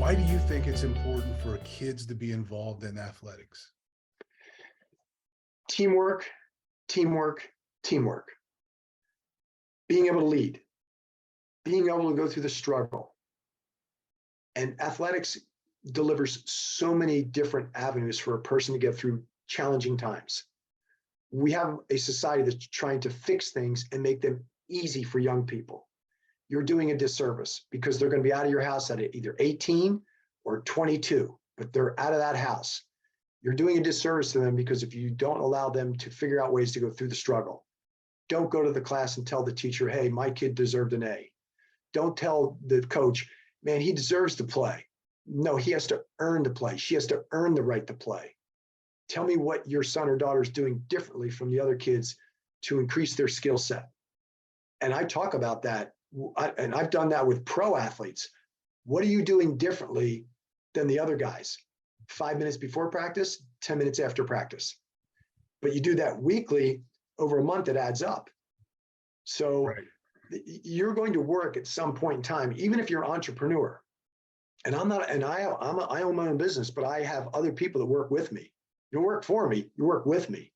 Why do you think it's important for kids to be involved in athletics? Teamwork, teamwork, teamwork. Being able to lead, being able to go through the struggle. And athletics delivers so many different avenues for a person to get through challenging times. We have a society that's trying to fix things and make them easy for young people. You're doing a disservice because they're going to be out of your house at either 18 or 22, but they're out of that house. You're doing a disservice to them because if you don't allow them to figure out ways to go through the struggle, don't go to the class and tell the teacher, hey, my kid deserved an A. Don't tell the coach, man, he deserves to play. No, he has to earn to play. She has to earn the right to play. Tell me what your son or daughter is doing differently from the other kids to increase their skill set. And I talk about that, and I've done that with pro athletes. What are you doing differently than the other guys? 5 minutes before practice, 10 minutes after practice. But you do that weekly, over a month, it adds up. So right. You're going to work at some point in time, even if you're an entrepreneur. And I'm not, and I own my own business, but I have other people that work with me. You don't work for me, you work with me.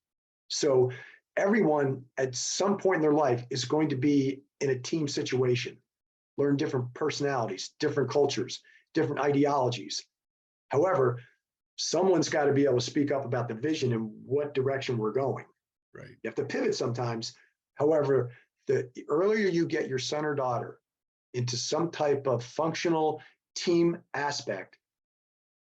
So everyone at some point in their life is going to be in a team situation, learn different personalities, different cultures, different ideologies. However, someone's got to be able to speak up about the vision and what direction we're going. Right. You have to pivot sometimes. However, the earlier you get your son or daughter into some type of functional team aspect,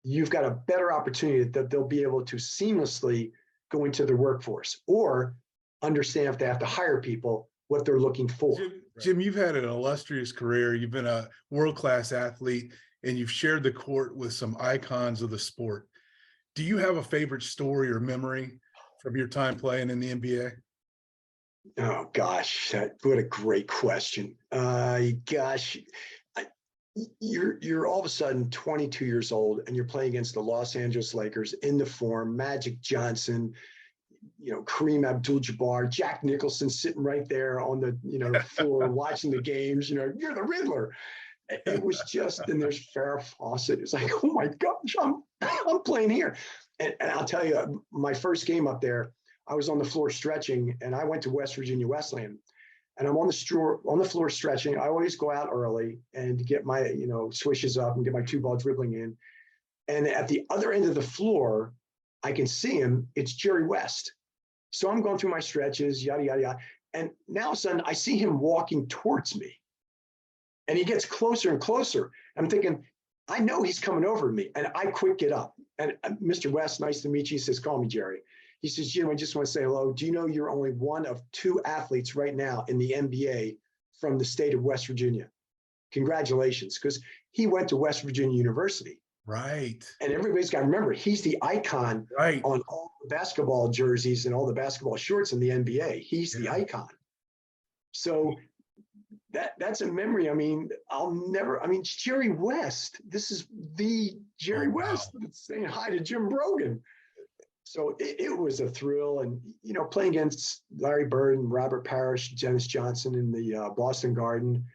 you've got a better opportunity that they'll be able to seamlessly go into their workforce or understand if they have to hire people, what they're looking for. Jim, you've had an illustrious career. You've been a world-class athlete, and you've shared the court with some icons of the sport. Do you have a favorite story or memory from your time playing in the NBA? Oh, gosh, what a great question. You're all of a sudden 22 years old and you're playing against the Los Angeles Lakers in the form, Magic Johnson, Kareem Abdul-Jabbar, Jack Nicholson sitting right there on the floor watching the games. You're the Riddler. It was just, and there's Farrah Fawcett. It's like, oh my gosh, I'm playing here. And I'll tell you, my first game up there, I was on the floor stretching, and I went to West Virginia Wesleyan, and I'm on the floor stretching. I always go out early and get my swishes up and get my 2-ball dribbling in. And at the other end of the floor, I can see him. It's Jerry West. So I'm going through my stretches, yada yada yada, and now all of a sudden I see him walking towards me, and he gets closer and closer. I'm thinking, I know he's coming over to me, and I quick get up. And Mr. West, nice to meet you. He says, call me Jerry. He says, Jim, I just want to say hello. Do you know you're only one of 2 athletes right now in the NBA from the state of West Virginia? Congratulations, because he went to West Virginia University. Right. And everybody's got to remember, he's the icon on all the basketball jerseys and all the basketball shorts in the NBA. He's the icon. So that's a memory. I mean, Jerry West, this is the Jerry West that's saying hi to Jim Brogan. So it was a thrill. And, playing against Larry Bird and Robert Parrish, Dennis Johnson in the Boston Garden,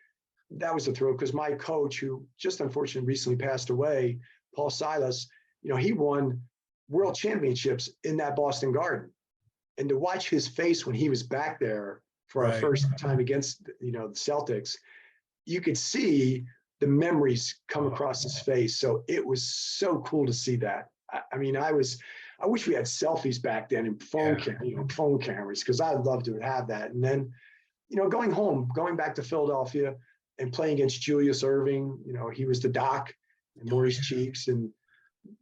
that was a thrill because my coach, who just unfortunately recently passed away, Paul Silas, he won world championships in that Boston Garden. And to watch his face when he was back there for our first time against, the Celtics, you could see the memories come across his face. So it was so cool to see that. I wish we had selfies back then and phone cameras, because I'd love to have that. And then, going back to Philadelphia and playing against Julius Erving, he was the doc and Maurice Cheeks. And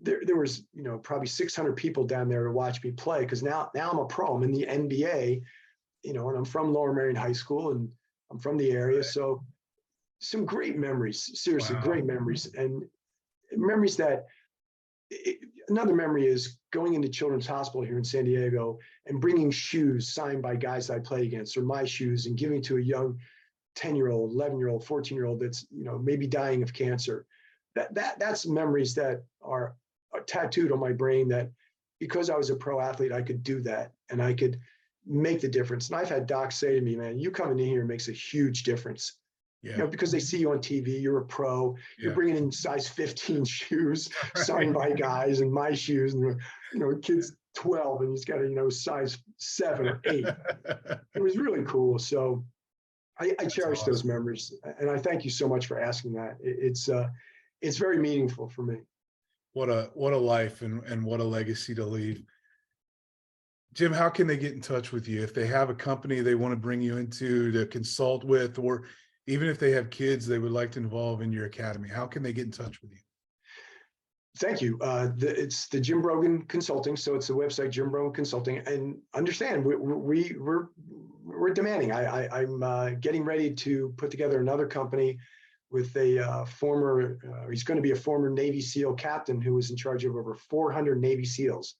there was, probably 600 people down there to watch me play, because now I'm a pro. I'm in the NBA, and I'm from Lower Merion High School, and I'm from the area. So some great memories, seriously, great memories. And memories that, another memory is going into Children's Hospital here in San Diego and bringing shoes signed by guys that I play against, or my shoes, and giving to a young 10-year-old, 11-year-old, 14-year-old that's, maybe dying of cancer. That's memories that are tattooed on my brain, that because I was a pro athlete, I could do that and I could make the difference. And I've had docs say to me, man, you coming in here makes a huge difference. Yeah. because they see you on TV, you're a pro, you're Yeah. bringing in size 15 shoes Right. signed by guys and my shoes, and kid's 12 and he's got a size 7 or 8. It was really cool. So I cherish awesome. those memories, and I thank you so much for asking that. It's very meaningful for me. What a life and what a legacy to leave. Jim, how can they get in touch with you if they have a company they want to bring you into to consult with, or even if they have kids they would like to involve in your academy? How can they get in touch with you? Thank you. It's the Jim Brogan Consulting, so it's the website Jim Brogan Consulting. And understand, we're demanding. I'm getting ready to put together another company with a former. He's going to be a former Navy SEAL captain who was in charge of over 400 Navy SEALs,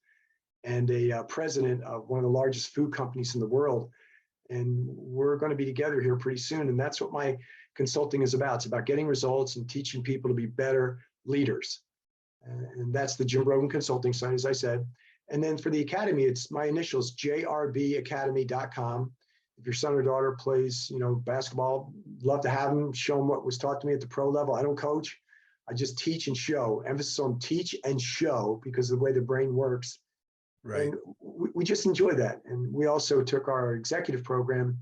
and a president of one of the largest food companies in the world. And we're going to be together here pretty soon. And that's what my consulting is about. It's about getting results and teaching people to be better leaders. And that's the Jim Brogan Consulting site, as I said. And then for the academy, it's my initials, jrbacademy.com. If your son or daughter plays, basketball, love to have them, show them what was taught to me at the pro level. I don't coach. I just teach and show. Emphasis on teach and show, because of the way the brain works. Right. And we just enjoy that. And we also took our executive program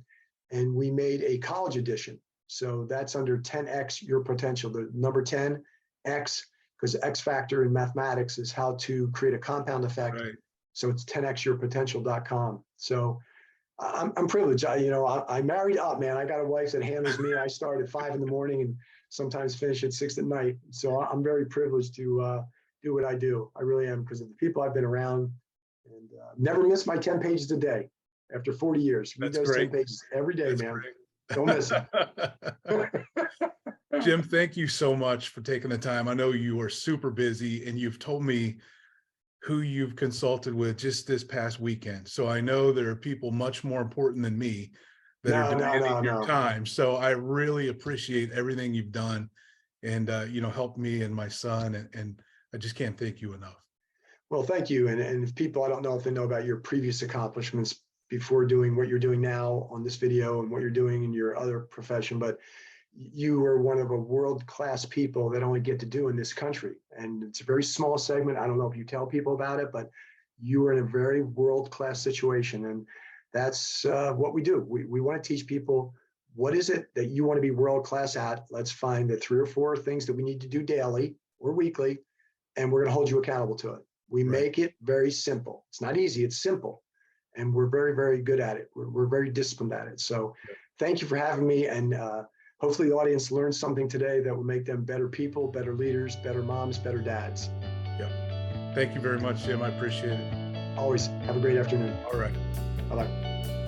and we made a college edition. So that's under 10X Your Potential, the number 10X, because X factor in mathematics is how to create a compound effect. Right. So it's 10xyourpotential.com. So I'm privileged. I married up, man. I got a wife that handles me. I start at 5 a.m. and sometimes finish at 6 p.m. So I'm very privileged to do what I do. I really am, because of the people I've been around, and never miss my 10 pages a day. After 40 years, read those 10 pages every day, man. Great. Don't miss it. Jim, thank you so much for taking the time. I know you are super busy, and you've told me who you've consulted with just this past weekend. So I know there are people much more important than me that are demanding your time. So I really appreciate everything you've done and, helped me and my son. And I just can't thank you enough. Well, thank you. And if people, I don't know if they know about your previous accomplishments before doing what you're doing now on this video and what you're doing in your other profession, but you were one of a world-class people that only get to do in this country. And it's a very small segment. I don't know if you tell people about it, but you were in a very world-class situation. And that's what we do. We want to teach people, what is it that you want to be world-class at? Let's find the 3 or 4 things that we need to do daily or weekly, and we're going to hold you accountable to it. We make it very simple. It's not easy, it's simple. And we're very, very good at it. We're very disciplined at it. So thank you for having me. And hopefully the audience learned something today that will make them better people, better leaders, better moms, better dads. Yep. Thank you very much, Jim. I appreciate it. Always. Have a great afternoon. All right. Bye-bye.